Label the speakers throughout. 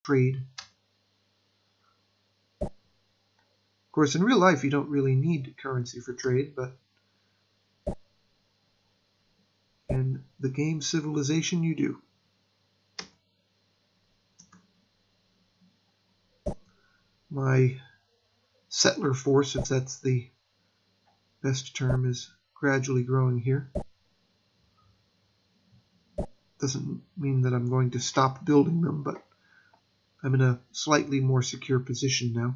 Speaker 1: trade. Of course, in real life, you don't really need currency for trade, but in the game Civilization, you do. My settler force, if that's the best term, is gradually growing here. Doesn't mean that I'm going to stop building them, but I'm in a slightly more secure position now.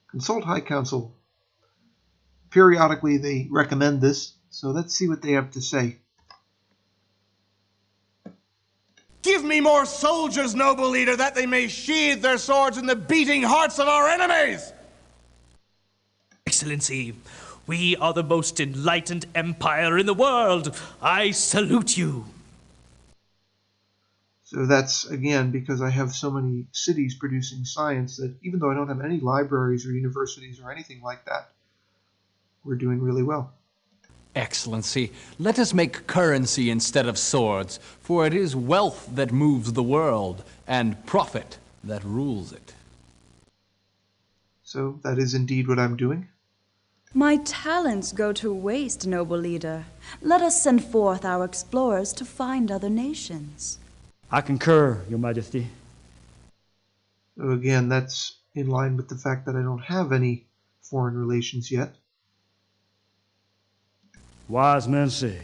Speaker 1: Consult High Council. Periodically they recommend this, so let's see what they have to say.
Speaker 2: Give me more soldiers, noble leader, that they may sheathe their swords in the beating hearts of our enemies!
Speaker 3: Excellency, we are the most enlightened empire in the world. I salute you.
Speaker 1: So that's, again, because I have so many cities producing science that even though I don't have any libraries or universities or anything like that, we're doing really well.
Speaker 4: Excellency, let us make currency instead of swords, for it is wealth that moves the world, and profit that rules it.
Speaker 1: So that is indeed what I'm doing.
Speaker 5: My talents go to waste, noble leader. Let us send forth our explorers to find other nations.
Speaker 6: I concur, Your Majesty.
Speaker 1: So again, that's in line with the fact that I don't have any foreign relations yet.
Speaker 6: Wise men say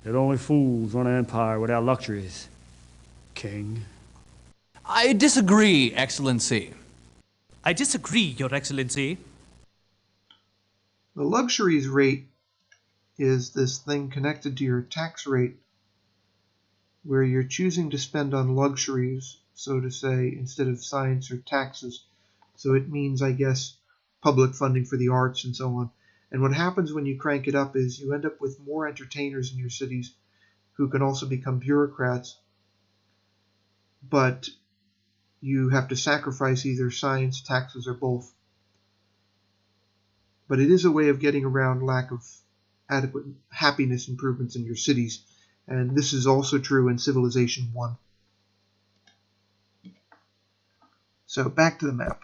Speaker 6: that only fools run an empire without luxuries, King.
Speaker 4: I disagree, Excellency.
Speaker 3: I disagree, Your Excellency.
Speaker 1: The luxuries rate is this thing connected to your tax rate where you're choosing to spend on luxuries, so to say, instead of science or taxes. So it means, I guess, public funding for the arts and so on. And what happens when you crank it up is you end up with more entertainers in your cities who can also become bureaucrats, but you have to sacrifice either science, taxes, or both. But it is a way of getting around lack of adequate happiness improvements in your cities, and this is also true in Civilization 1. So back to the map.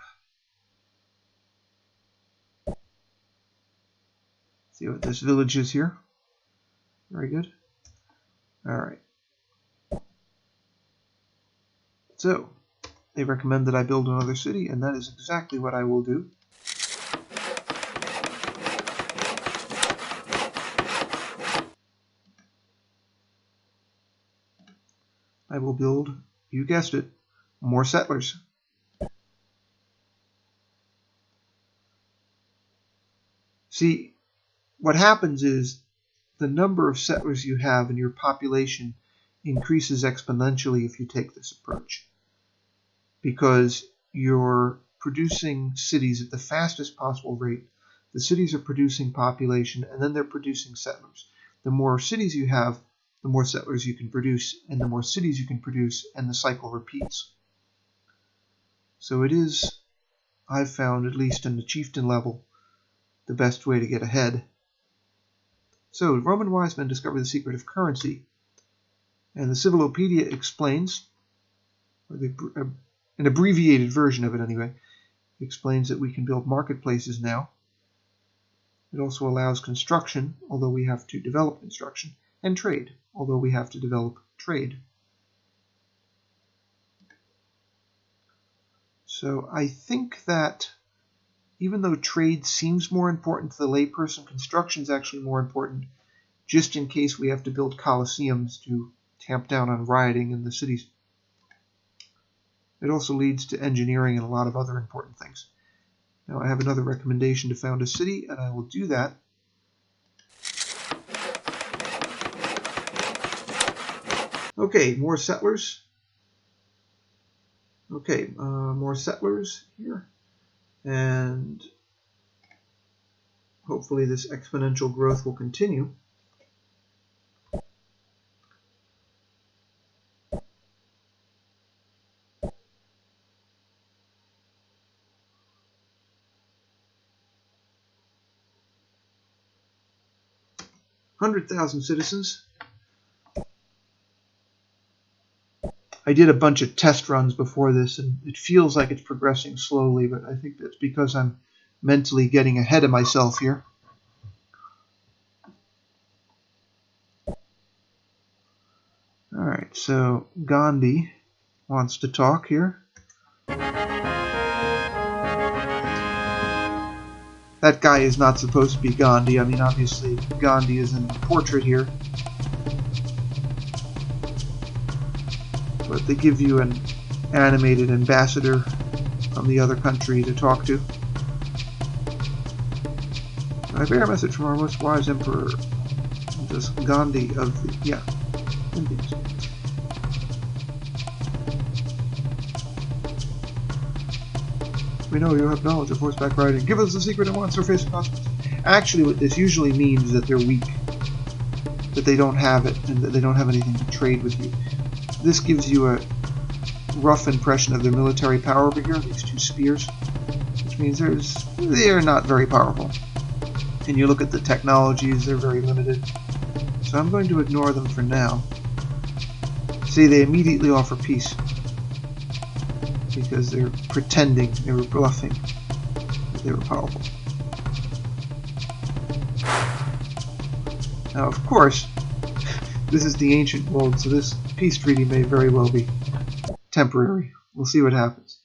Speaker 1: See what this village is here. Very good. Alright. So, they recommend that I build another city, and that is exactly what I will do. I will build, you guessed it, more settlers. See, what happens is the number of settlers you have in your population increases exponentially if you take this approach, because you're producing cities at the fastest possible rate. The cities are producing population, and then they're producing settlers. The more cities you have, the more settlers you can produce, and the more cities you can produce, and the cycle repeats. So it is, I've found, at least in the chieftain level, the best way to get ahead. So, Roman wise men discover the secret of currency, and the Civilopedia explains, or an abbreviated version of it anyway, explains that we can build marketplaces now. It also allows construction, although we have to develop construction, and trade, although we have to develop trade. So I think that even though trade seems more important to the layperson, construction is actually more important, just in case we have to build coliseums to tamp down on rioting in the cities. It also leads to engineering and a lot of other important things. Now I have another recommendation to found a city, and I will do that. Okay, more settlers. Okay, more settlers here. And hopefully this exponential growth will continue. $100,000 citizens. I did a bunch of test runs before this, and it feels like it's progressing slowly, but I think that's because I'm mentally getting ahead of myself here. Alright, so Gandhi wants to talk here. That guy is not supposed to be Gandhi. I mean, obviously, Gandhi is in the portrait here. But they give you an animated ambassador from the other country to talk to. I bear a message from our most wise emperor, this Gandhi of the, Indians. We know you have knowledge of horseback riding. Give us the secret at once or face the consequences. Actually, what this usually means is that they're weak, that they don't have it, and that they don't have anything to trade with you. This gives you a rough impression of their military power over here, these two spears, which means they're not very powerful. And you look at the technologies, they're very limited. So I'm going to ignore them for now. See, they immediately offer peace, because they're pretending, they were bluffing, that they were powerful. Now, of course, this is the ancient world, so this peace treaty may very well be temporary. We'll see what happens.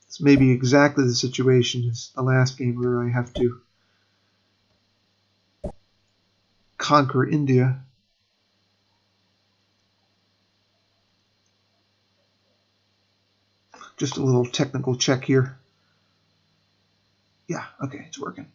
Speaker 1: This may be exactly the situation as the last game where I have to conquer India. Just a little technical check here. Yeah, okay, it's working.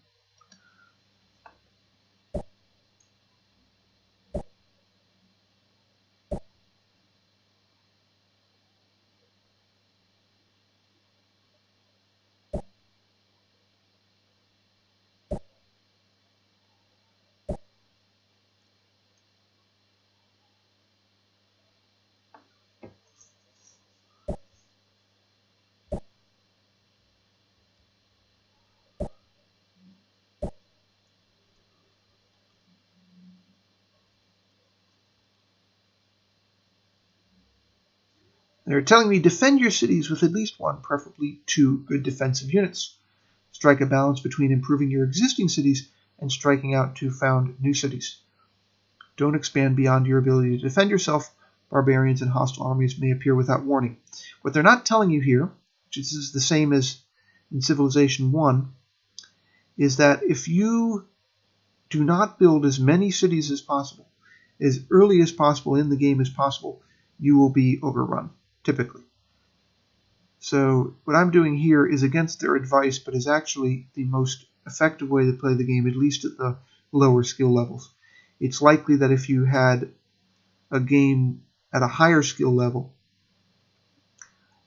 Speaker 1: They're telling me defend your cities with at least one, preferably two, good defensive units. Strike a balance between improving your existing cities and striking out to found new cities. Don't expand beyond your ability to defend yourself. Barbarians and hostile armies may appear without warning. What they're not telling you here, which is the same as in Civilization 1, is that if you do not build as many cities as possible, as early as possible in the game as possible, you will be overrun, typically. So what I'm doing here is against their advice, but is actually the most effective way to play the game, at least at the lower skill levels. It's likely that if you had a game at a higher skill level,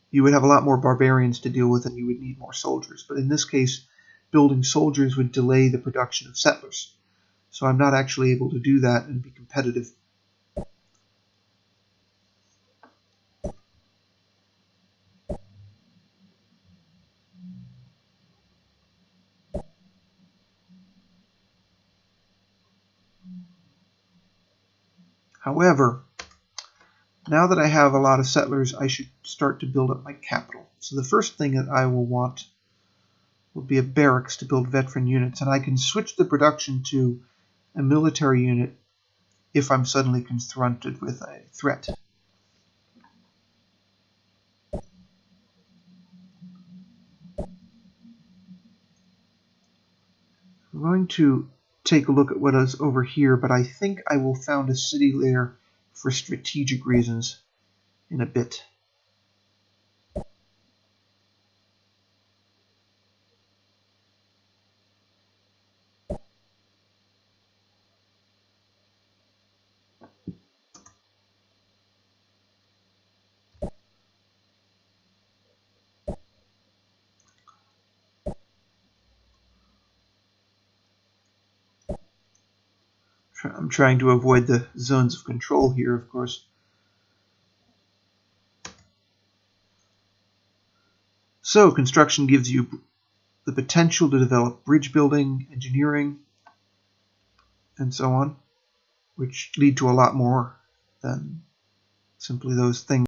Speaker 1: you would have a lot more barbarians to deal with and you would need more soldiers. But in this case, building soldiers would delay the production of settlers. So I'm not actually able to do that and be competitive. However, now that I have a lot of settlers, I should start to build up my capital. So the first thing that I will want will be a barracks to build veteran units, and I can switch the production to a military unit if I'm suddenly confronted with a threat. I'm going to take a look at what is over here, but I think I will found a city there for strategic reasons in a bit. I'm trying to avoid the zones of control here, of course. So, construction gives you the potential to develop bridge building, engineering, and so on, which lead to a lot more than simply those things